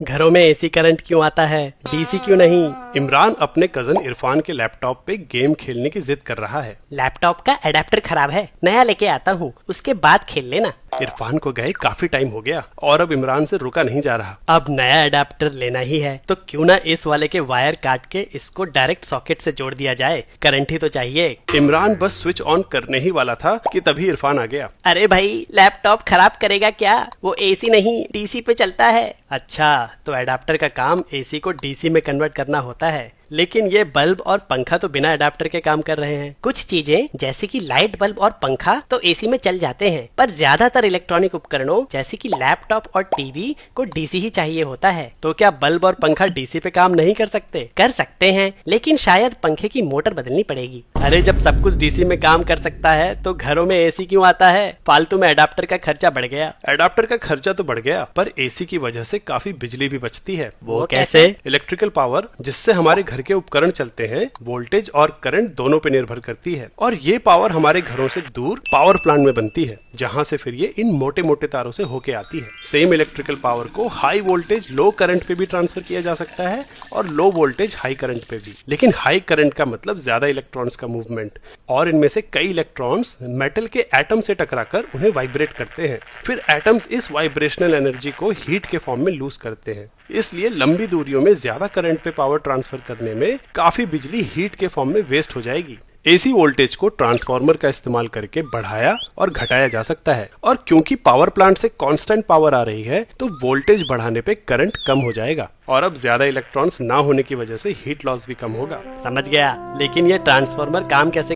घरों में AC current क्यों आता है, डीसी क्यों नहीं? इमरान अपने कजन इरफान के लैपटॉप पे गेम खेलने की जिद कर रहा है। लैपटॉप का एडेप्टर खराब है, नया लेके आता हूँ, उसके बाद खेल लेना। इरफान को गए काफी टाइम हो गया और अब इमरान से रुका नहीं जा रहा। अब नया एडेप्टर लेना ही है तो क्यों ना इस वाले के वायर काट के इसको डायरेक्ट सॉकेट से जोड़ दिया जाए, करंट ही तो चाहिए। इमरान बस स्विच ऑन करने ही वाला था कि तभी इरफान आ गया। अरे भाई, लैपटॉप खराब करेगा क्या? वो एसी नहीं डीसी पे चलता है। अच्छा, तो एडाप्टर का काम एसी को डीसी में कन्वर्ट करना होता है, लेकिन ये बल्ब और पंखा तो बिना एडाप्टर के काम कर रहे हैं। कुछ चीजें जैसे कि लाइट बल्ब और पंखा तो एसी में चल जाते हैं, पर ज्यादातर इलेक्ट्रॉनिक उपकरणों जैसे कि लैपटॉप और टीवी को डीसी ही चाहिए होता है। तो क्या बल्ब और पंखा डीसी पे काम नहीं कर सकते? कर सकते हैं, लेकिन शायद पंखे की मोटर बदलनी पड़ेगी। अरे जब सब कुछ डीसी में काम कर सकता है तो घरों में एसी क्यों आता है? फालतू में एडाप्टर का खर्चा बढ़ गया। एडाप्टर का खर्चा तो बढ़ गया, पर एसी की वजह से काफी बिजली भी बचती है। वो कैसे? इलेक्ट्रिकल पावर जिससे हमारे घर के उपकरण चलते हैं, वोल्टेज और करंट दोनों पे निर्भर करती है, और ये पावर हमारे घरों से दूर पावर प्लांट में बनती है, जहां से फिर ये इन मोटे मोटे तारों से होके आती है। सेम इलेक्ट्रिकल पावर को हाई वोल्टेज लो करंट पे भी ट्रांसफर किया जा सकता है और लो वोल्टेज हाई करंट पे भी। लेकिन हाई करंट का मतलब ज्यादा इलेक्ट्रॉन्स का मूवमेंट, और इनमें से कई इलेक्ट्रॉन्स मेटल के एटम से टकराकर उन्हें वाइब्रेट करते हैं। फिर एटम्स इस वाइब्रेशनल एनर्जी को हीट के फॉर्म में लूज करते हैं। इसलिए लंबी दूरियों में ज्यादा करंट पे पावर ट्रांसफर करने में काफी बिजली हीट के फॉर्म में वेस्ट हो जाएगी। एसी वोल्टेज को ट्रांसफार्मर का इस्तेमाल करके बढ़ाया और घटाया जा सकता है, और क्योंकि पावर प्लांट से कांस्टेंट पावर आ रही है तो वोल्टेज बढ़ाने पे करंट कम हो जाएगा, और अब ज्यादा इलेक्ट्रॉन्स ना होने की वजह से हीट लॉस भी कम होगा। समझ गया, लेकिन ये ट्रांसफार्मर काम कैसे